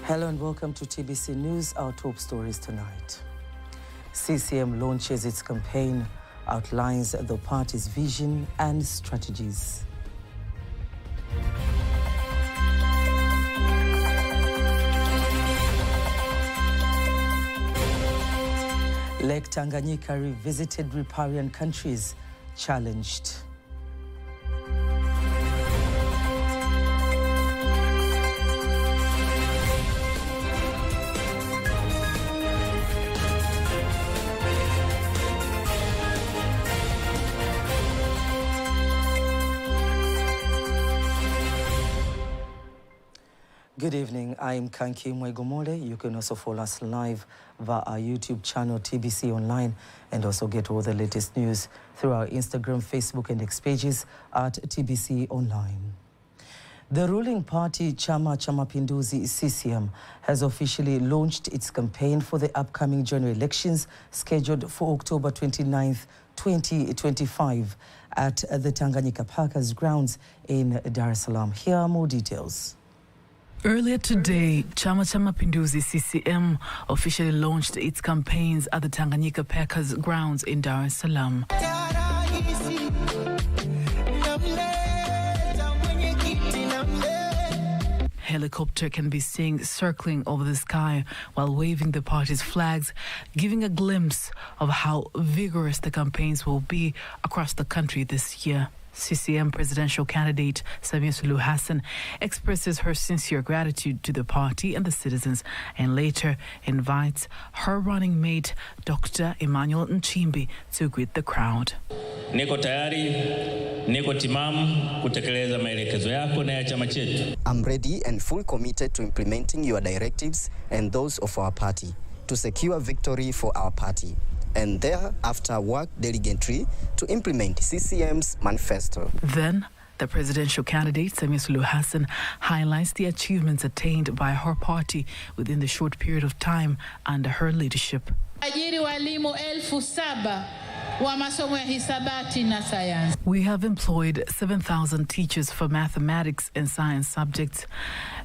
Hello and welcome to TBC News, our top stories tonight. CCM launches its campaign, outlines the party's vision and strategies. Lake Tanganyika revisited riparian countries, challenged. Good evening, I'm Kanki Mwegomole. You can also follow us live via our YouTube channel, TBC Online, and also get all the latest news through our Instagram, Facebook, and X pages at TBC Online. The ruling party, Chama cha Mapinduzi, CCM, has officially launched its campaign for the upcoming general elections scheduled for October 29th, 2025 at the Tanganyika Packers grounds in Dar es Salaam. Here are more details. Earlier today, Chama cha Mapinduzi CCM officially launched its campaigns at the Tanganyika Packers grounds in Dar es Salaam. Helicopter can be seen circling over the sky while waving the party's flags, giving a glimpse of how vigorous the campaigns will be across the country this year. CCM presidential candidate Samia Suluhu Hassan expresses her sincere gratitude to the party and the citizens, and later invites her running mate, Dr. Emmanuel Nchimbi, to greet the crowd. Niko tayari, niko timamu kutekeleza maelekezo yako na ya chama chetu. I'm ready and fully committed to implementing your directives and those of our party to secure victory for our party, and thereafter work diligently to implement CCM's manifesto. Then, the presidential candidate, Samia Suluhu Hassan, highlights the achievements attained by her party within the short period of time under her leadership. Ajiri walimu 7,000 wa masomo ya hisabati na sayansi. We have employed 7,000 teachers for mathematics and science subjects.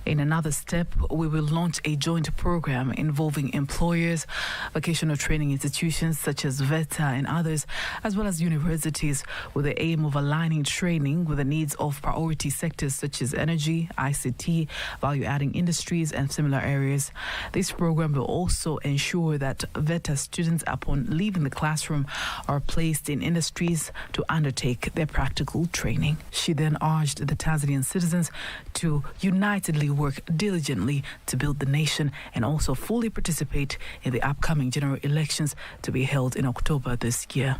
In another step, we will launch a joint program involving employers, vocational training institutions such as VETA and others, as well as universities, with the aim of aligning training with the needs of priority sectors such as energy, ICT, value-adding industries, and similar areas. This program will also ensure that VETA students, upon leaving the classroom, are placed in industries to undertake their practical training. She then urged the Tanzanian citizens to unitedly work diligently to build the nation and also fully participate in the upcoming general elections to be held in October this year.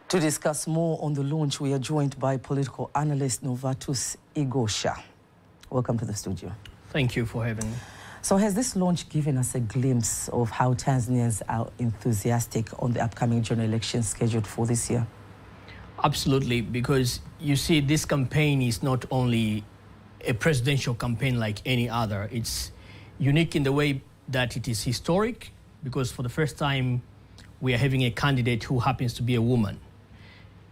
To discuss more on the launch, we are joined by political analyst Novatus Igosha. Welcome to the studio. Thank you for having me. So has this launch given us a glimpse of how Tanzanians are enthusiastic on the upcoming general elections scheduled for this year? Absolutely, because you see, this campaign is not only a presidential campaign like any other. It's unique in the way that it is historic, because for the first time we are having a candidate who happens to be a woman,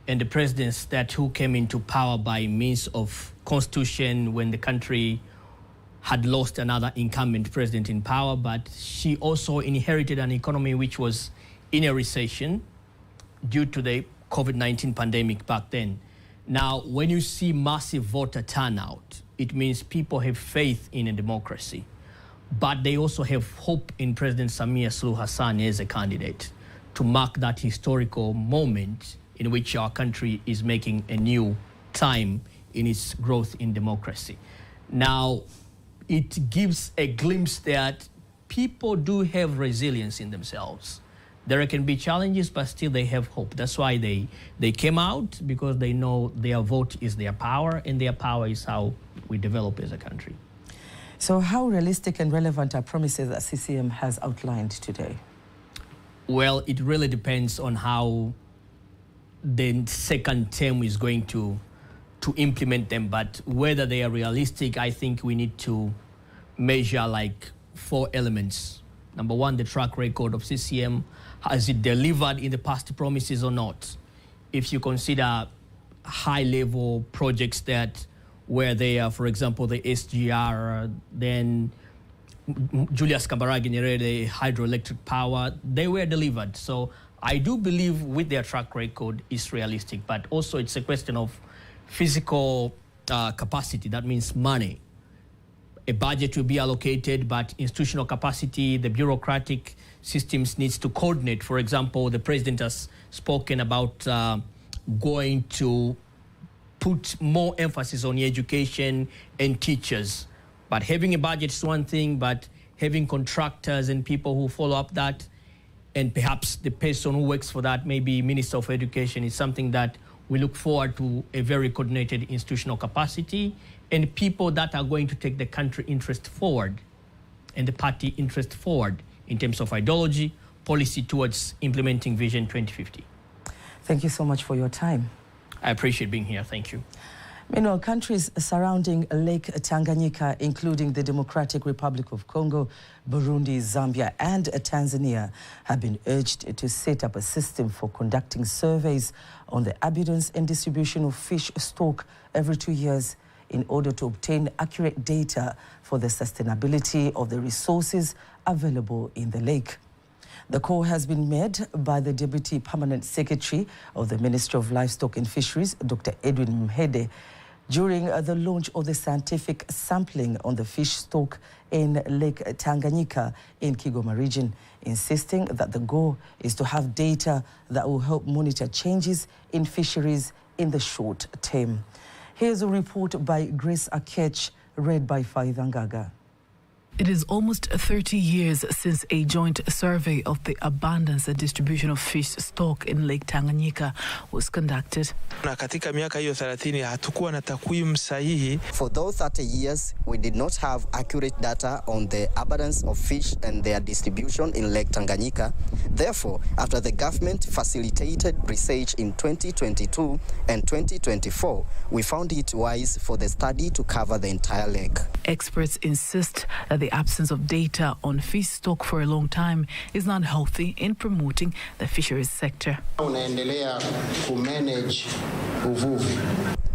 and the presidents who came into power by means of constitution when the country had lost another incumbent president in power, but she also inherited an economy which was in a recession due to the COVID-19 pandemic back then. Now, when you see massive voter turnout, it means people have faith in a democracy, but they also have hope in President Samia Suluhu Hassan as a candidate to mark that historical moment in which our country is making a new time in its growth in democracy. Now, it gives a glimpse that people do have resilience in themselves. There can be challenges, but still they have hope. That's why they came out, because they know their vote is their power, and their power is how we develop as a country. So how realistic and relevant are promises that CCM has outlined today? Well, it really depends on how the second term is going to implement them, but whether they are realistic, I think we need to measure like 4 elements. Number one, the track record of CCM. Has it delivered in the past promises or not? If you consider high-level projects that where they are, for example, the SGR, then Julius Kambarage Nyerere, the hydroelectric power, they were delivered. So I do believe with their track record is realistic, but also it's a question of physical capacity. That means money. A budget will be allocated, but institutional capacity, the bureaucratic systems needs to coordinate. For example, the president has spoken about going to put more emphasis on education and teachers. But having a budget is one thing, but having contractors and people who follow up that, and perhaps the person who works for that, maybe Minister of Education, is something that we look forward to, a very coordinated institutional capacity and people that are going to take the country interest forward and the party interest forward in terms of ideology, policy towards implementing Vision 2050. Thank you so much for your time. I appreciate being here. Thank you. Meanwhile, countries surrounding Lake Tanganyika, including the Democratic Republic of Congo, Burundi, Zambia, and Tanzania, have been urged to set up a system for conducting surveys on the abundance and distribution of fish stock every 2 years in order to obtain accurate data for the sustainability of the resources available in the lake. The call has been made by the Deputy Permanent Secretary of the Ministry of Livestock and Fisheries, Dr. Edwin Mhede, during the launch of the scientific sampling on the fish stock in Lake Tanganyika in Kigoma region, insisting that the goal is to have data that will help monitor changes in fisheries in the short term. Here's a report by Grace Akech, read by Faida Ngaga. It is almost 30 years since a joint survey of the abundance and distribution of fish stock in Lake Tanganyika was conducted. Na katika miaka hiyo 30 hatukuwa na takwimu sahihi. For those 30 years, we did not have accurate data on the abundance of fish and their distribution in Lake Tanganyika. Therefore, after the government facilitated research in 2022 and 2024, we found it wise for the study to cover the entire lake. Experts insist that the absence of data on fish stock for a long time is not healthy in promoting the fisheries sector.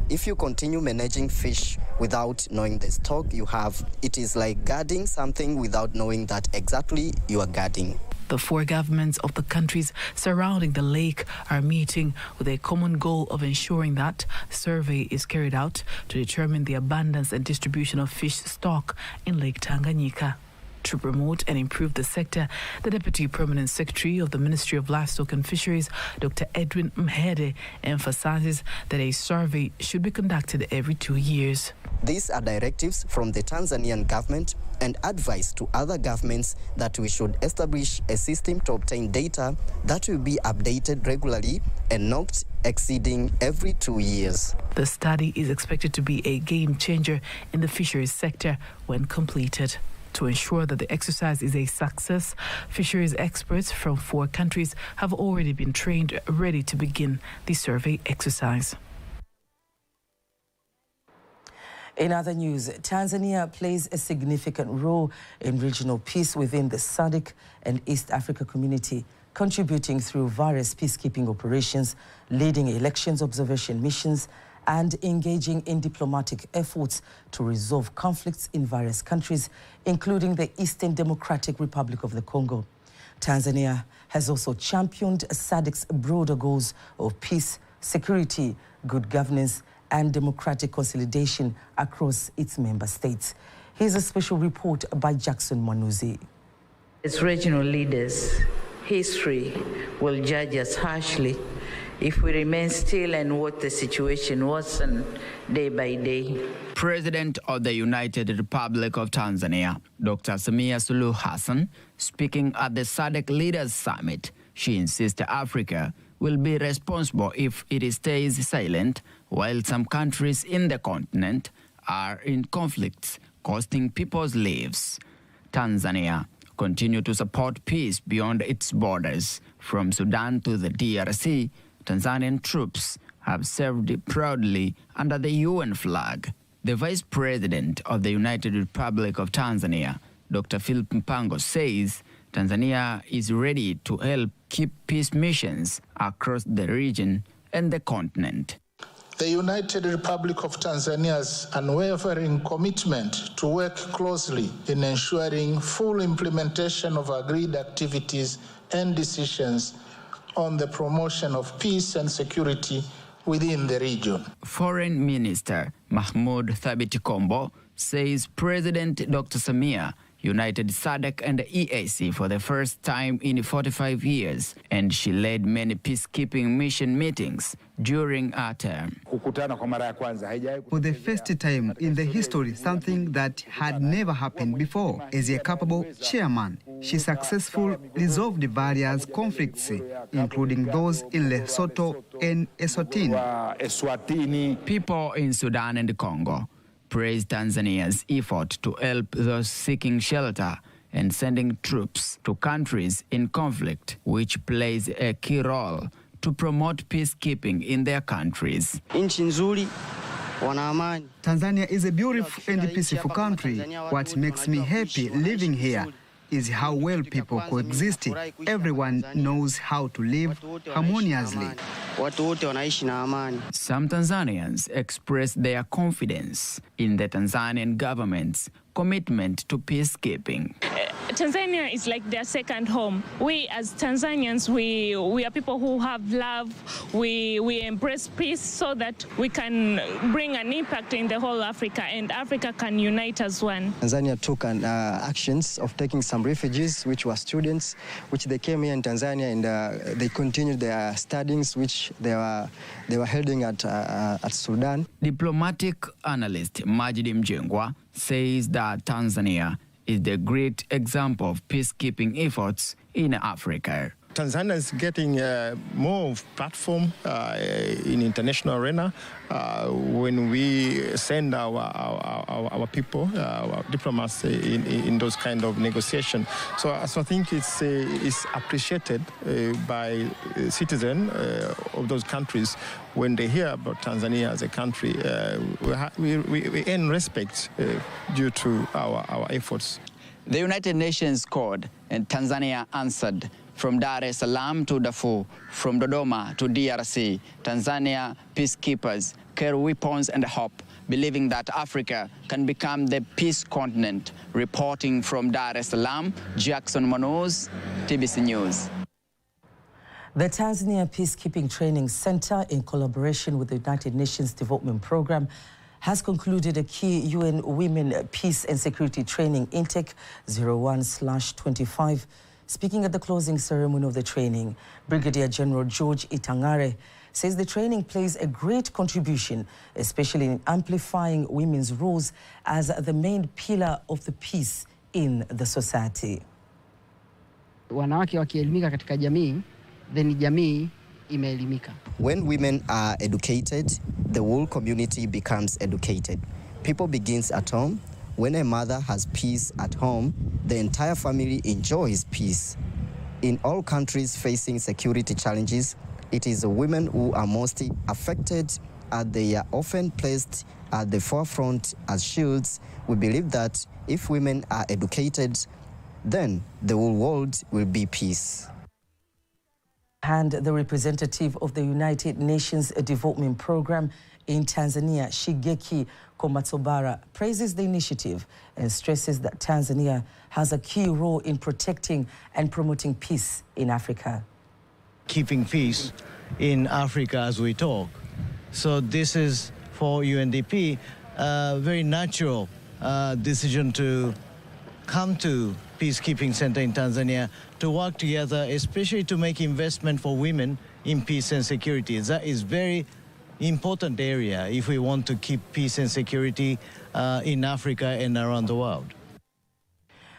If you continue managing fish without knowing the stock you have, it is like guarding something without knowing that exactly you are guarding. The four governments of the countries surrounding the lake are meeting with a common goal of ensuring that survey is carried out to determine the abundance and distribution of fish stock in Lake Tanganyika. To promote and improve the sector, the Deputy Permanent Secretary of the Ministry of Livestock and Fisheries, Dr. Edwin Mhede, emphasizes that a survey should be conducted every 2 years. These are directives from the Tanzanian government and advice to other governments that we should establish a system to obtain data that will be updated regularly and not exceeding every 2 years. The study is expected to be a game changer in the fisheries sector when completed. To ensure that the exercise is a success, fisheries experts from 4 countries have already been trained, ready to begin the survey exercise. In other news, Tanzania plays a significant role in regional peace within the SADC and East Africa community, contributing through various peacekeeping operations, leading elections observation missions, and engaging in diplomatic efforts to resolve conflicts in various countries, including the Eastern Democratic Republic of the Congo. Tanzania has also championed SADC's broader goals of peace, security, good governance, and democratic consolidation across its member states. Here's a special report by Jackson Mwanuzi. As regional leaders, history will judge us harshly if we remain still and watch the situation worsen day by day. President of the United Republic of Tanzania, Dr. Samia Suluhu Hassan, speaking at the SADC Leaders Summit, she insists Africa will be responsible if it stays silent while some countries in the continent are in conflicts costing people's lives. Tanzania continue to support peace beyond its borders. From Sudan to the DRC, Tanzanian troops have served proudly under the UN flag. The Vice President of the United Republic of Tanzania, Dr. Philip Mpango, says Tanzania is ready to help keep peace missions across the region and the continent. the United Republic of Tanzania's unwavering commitment to work closely in ensuring full implementation of agreed activities and decisions on the promotion of peace and security within the region. Foreign Minister Mahmoud Thabit Kombo says President Dr. Samia united SADC and the EAC for the first time in 45 years, and she led many peacekeeping mission meetings during her term. For the first time in the history, something that had never happened before. As a capable chairman, she successfully resolved various conflicts, including those in Lesotho and Eswatini. People in Sudan and Congo praised Tanzania's effort to help those seeking shelter and sending troops to countries in conflict, which plays a key role to promote peacekeeping in their countries. Tanzania is a beautiful and peaceful country. What makes me happy living here is how well people coexist. Everyone knows how to live harmoniously. Some Tanzanians expressed their confidence in the Tanzanian government's commitment to peacekeeping. Tanzania is like their second home. We as Tanzanians, we are people who have love. We embrace peace so that we can bring an impact in the whole Africa, and Africa can unite as one. Tanzania took actions of taking some refugees, which were students, which they came here in Tanzania, and they continued their studies, which they were holding at Sudan. Diplomatic analyst Majid Mjengwa says that Tanzania is the great example of peacekeeping efforts in Africa. Tanzania is getting more platform in international arena when we send our people, our diplomats in those kind of negotiations. So I think it's appreciated by citizens of those countries when they hear about Tanzania as a country. We earn respect due to our efforts. The United Nations called and Tanzania answered. From Dar es Salaam to Darfur, from Dodoma to DRC, Tanzania peacekeepers carry weapons and hope, believing that Africa can become the peace continent. Reporting from Dar es Salaam, Jackson Manoz, TBC News. The Tanzania Peacekeeping Training Center, in collaboration with the United Nations Development Programme, has concluded a key UN Women Peace and Security Training Intake 01/25. Speaking at the closing ceremony of the training, Brigadier General George Itangare says the training plays a great contribution, especially in amplifying women's roles as the main pillar of the peace in the society. Wanawake wakielimika katika jamii, then jamii imeelimika. When women are educated, the whole community becomes educated. People begins at home. When a mother has peace at home, the entire family enjoys peace. In all countries facing security challenges, it is the women who are most affected, as they are often placed at the forefront as shields. We believe that if women are educated, then the whole world will be peace. And the representative of the United Nations Development Programme in Tanzania, Shigeki Komatsobara, praises the initiative and stresses that Tanzania has a key role in protecting and promoting peace in Africa. Keeping peace in Africa as we talk. So this is, for UNDP, a very natural decision to come to Peacekeeping Center in Tanzania to work together, especially to make investment for women in peace and security. That is very important area if we want to keep peace and security in Africa and around the world.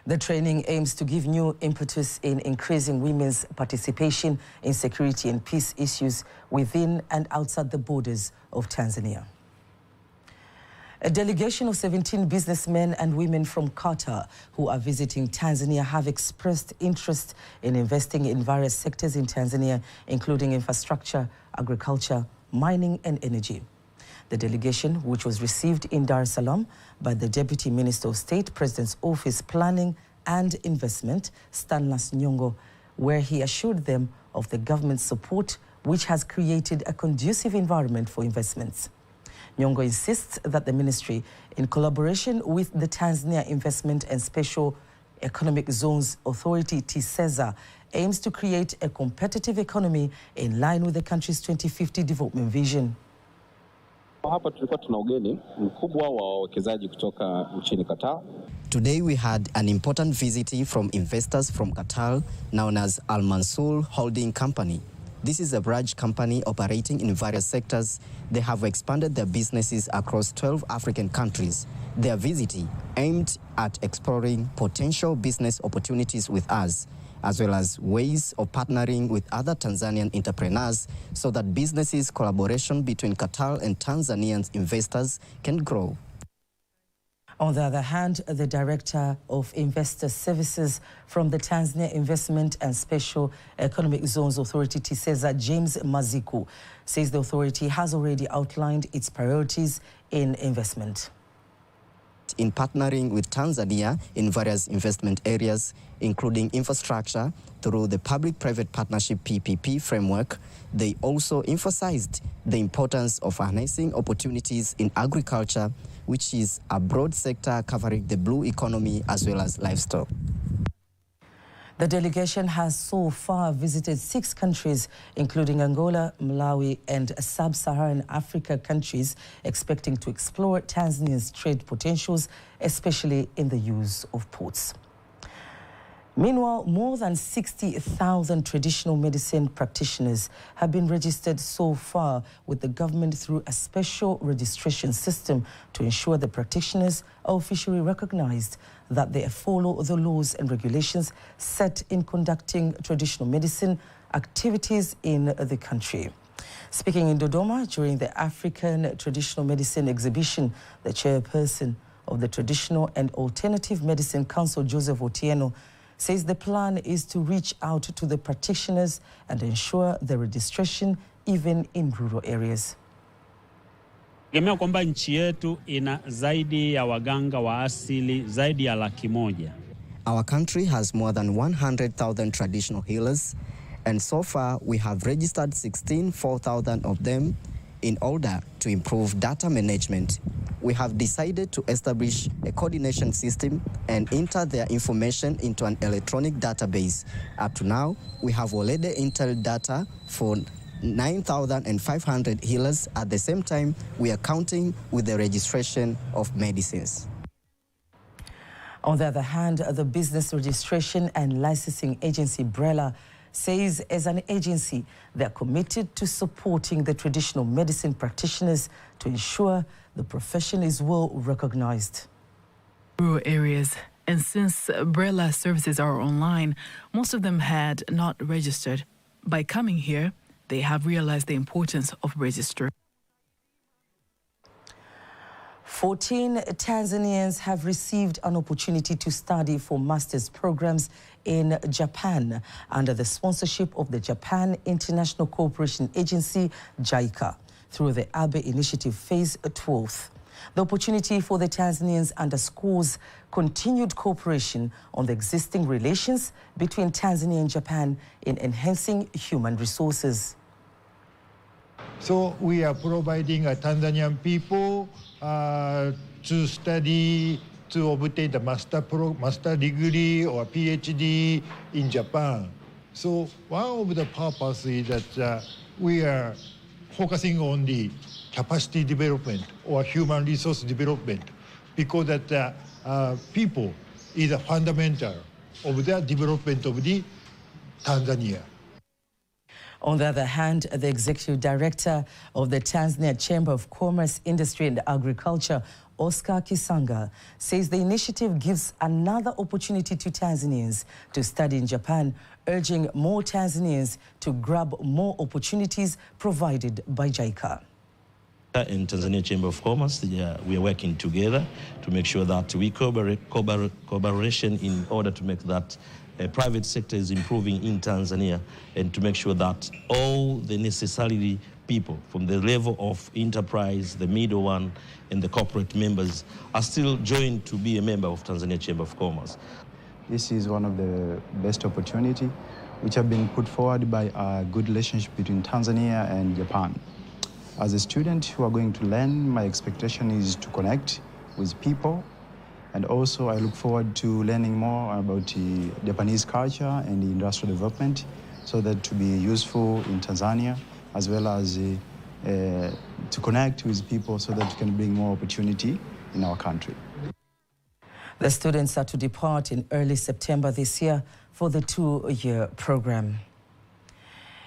The training aims to give new impetus in increasing women's participation in security and peace issues within and outside the borders of Tanzania. A delegation of 17 businessmen and women from Qatar who are visiting Tanzania have expressed interest in investing in various sectors in Tanzania, including infrastructure, agriculture, mining and energy. The delegation, which was received in Dar es Salaam by the Deputy Minister of State, President's Office Planning and Investment, Stanlas Nyongo, where he assured them of the government's support which has created a conducive environment for investments. Nyong'o insists that the ministry, in collaboration with the Tanzania Investment and Special Economic Zones Authority, TISEZA, aims to create a competitive economy in line with the country's 2050 development vision. Hapa tulikuwa tuna ugeni mkubwa wa wawekezaji kutoka nchini Qatar. Today we had an important visit from investors from Qatar known as Al Mansour Holding Company. This is a large company operating in various sectors. They have expanded their businesses across 12 African countries. Their visit aimed at exploring potential business opportunities with us, as well as ways of partnering with other Tanzanian entrepreneurs so that businesses collaboration between Qatar and Tanzanian investors can grow. On the other hand, the Director of Investor Services from the Tanzania Investment and Special Economic Zones Authority, TISEZA, James Maziku, says the authority has already outlined its priorities in investment. In partnering with Tanzania in various investment areas, including infrastructure, through the Public-Private Partnership PPP framework, they also emphasized the importance of harnessing opportunities in agriculture, which is a broad sector covering the blue economy as well as livestock. The delegation has so far visited 6 countries, including Angola, Malawi, and sub-Saharan Africa countries, expecting to explore Tanzania's trade potentials, especially in the use of ports. Meanwhile, more than 60,000 traditional medicine practitioners have been registered so far with the government through a special registration system to ensure the practitioners are officially recognized, that they follow the laws and regulations set in conducting traditional medicine activities in the country. Speaking in Dodoma during the African Traditional Medicine exhibition, the chairperson of the Traditional and Alternative Medicine Council, Joseph Otieno, says the plan is to reach out to the practitioners and ensure the registration even in rural areas. Tegemea kwamba nchi yetu ina zaidi ya waganga wa asili zaidi ya 100,000. Our country has more than 100,000 traditional healers, and so far we have registered 4,000 of them in order to improve data management. We have decided to establish a coordination system and enter their information into an electronic database. Up to now, we have already entered data for 9,500 healers. At the same time, we are counting with the registration of medicines. On the other hand, the Business Registration and Licensing Agency, BRELA, says as an agency, they are committed to supporting the traditional medicine practitioners to ensure the profession is well recognized. Rural areas, and since BRELA services are online, most of them had not registered. By coming here, they have realized the importance of registering. 14 Tanzanians have received an opportunity to study for master's programs in Japan under the sponsorship of the Japan International Cooperation Agency, JICA, through the Abe Initiative Phase 12. The opportunity for the Tanzanians underscores continued cooperation on the existing relations between Tanzania and Japan in enhancing human resources. So we are providing Tanzanian people to study, to obtain the master degree or PhD in Japan. So one of the purposes is that we are focusing on the capacity development or human resource development, because that people is a fundamental of the development of the Tanzania. On the other hand, the executive director of the Tanzania Chamber of Commerce, Industry and Agriculture, Oscar Kisanga, says the initiative gives another opportunity to Tanzanians to study in Japan, urging more Tanzanians to grab more opportunities provided by JICA. In Tanzania Chamber of Commerce, we are working together to make sure that we collaboration in order to make that private sector is improving in Tanzania, and to make sure that all the necessary people from the level of enterprise, the middle one, and the corporate members are still joined to be a member of Tanzania Chamber of Commerce. This is one of the best opportunity which have been put forward by a good relationship between Tanzania and Japan. As a student who are going to learn, my expectation is to connect with people, and also I look forward to learning more about the Japanese culture and the industrial development, so that to be useful in Tanzania, as well as to connect with people so that we can bring more opportunity in our country. The students are to depart in early September this year for the 2-year program.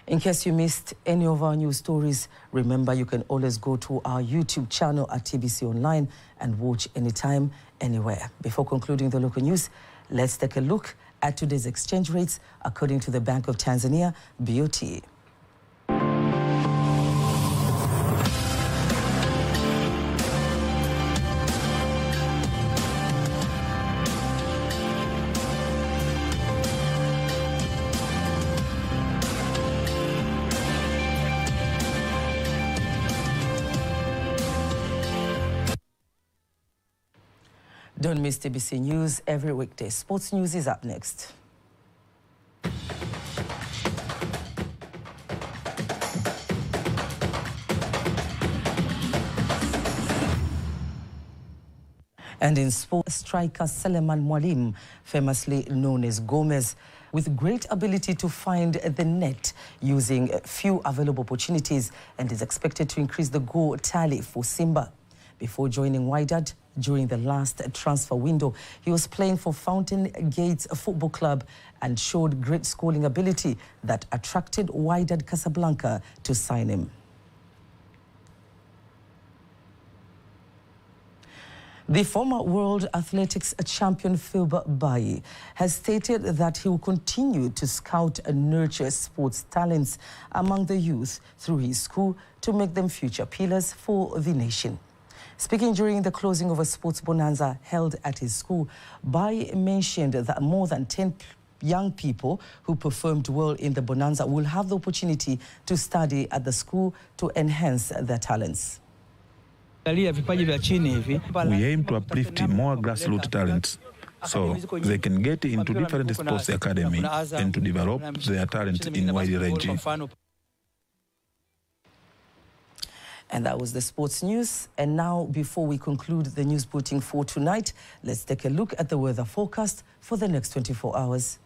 In case you missed any of our news stories, remember you can always go to our YouTube channel at TBC Online and watch anytime, anywhere. Before concluding the local news, let's take a look at today's exchange rates according to the Bank of Tanzania, BOT. Don't miss TBC News every weekday. Sports News is up next. And in sports, striker Seleman Mwalim, famously known as Gomez, with great ability to find the net using few available opportunities, and is expected to increase the goal tally for Simba. Before joining Wydad during the last transfer window, he was playing for Fountain Gates Football Club and showed great scoring ability that attracted Wydad Casablanca to sign him. The former World Athletics champion Filbert Bayi has stated that he will continue to scout and nurture sports talents among the youth through his school to make them future pillars for the nation. Speaking during the closing of a sports bonanza held at his school, Bayi mentioned that more than 10 young people who performed well in the bonanza will have the opportunity to study at the school to enhance their talents. We aim to uplift more grassroots talents so they can get into different sports academy and to develop their talent in wide range. And that was the sports news. And now, before we conclude the news bulletin for tonight, let's take a look at the weather forecast for the next 24 hours.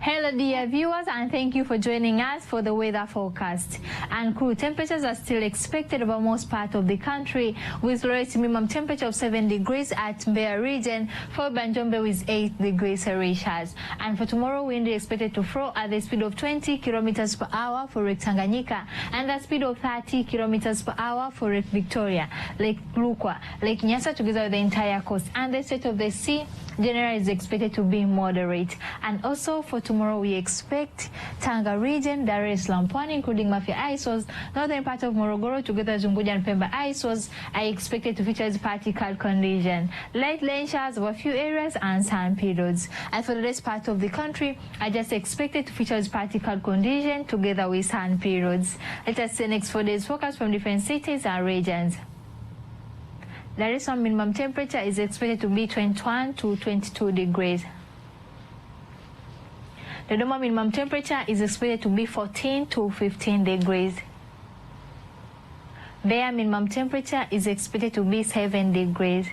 Hello dear viewers, and thank you for joining us for the weather forecast. And cool temperatures are still expected over most part of the country, with lowest minimum temperature of 7 degrees at Mbeya region, followed by Njombe with 8 degrees Celsius. And for tomorrow, wind is expected to flow at the speed of 20 kilometers per hour for Lake Tanganyika and the speed of 30 kilometers per hour for Lake Victoria, Lake Rukwa, Lake Nyasa, together with the entire coast. And the state of the sea generally is expected to be moderate. And also for tomorrow, we expect Tanga region, Dar es Salaam, Pwani, including Mafia ISOs, northern part of Morogoro, together with Unguja and Pemba ISOs, are expected to feature as particle condition. Light rain showers over a few areas and sun periods. As for the rest part of the country, are just expected to feature as particle condition together with sun periods. Let us see next 4 days forecast from different cities and regions. Dar es Salaam minimum temperature is expected to be 21 to 22 degrees. Dodoma minimum temperature is expected to be 14 to 15 degrees. Mbeya minimum temperature is expected to be 7 degrees.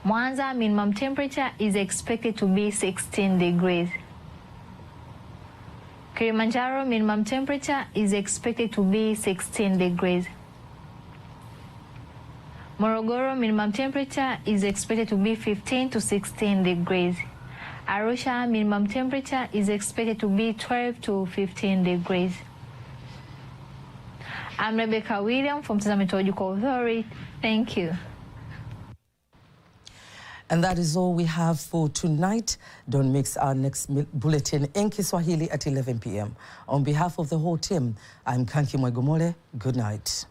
Mwanza minimum temperature is expected to be 16 degrees. Kilimanjaro minimum temperature is expected to be 16 degrees. Morogoro minimum temperature is expected to be 15 to 16 degrees. Arusha minimum temperature is expected to be 12 to 15 degrees. I'm Rebecca William from Tanzania Meteorological Authority. Thank you. And that is all we have for tonight. Don't miss our next bulletin in Kiswahili at 11 p.m. On behalf of the whole team, I'm Kanki Mwegomole. Good night.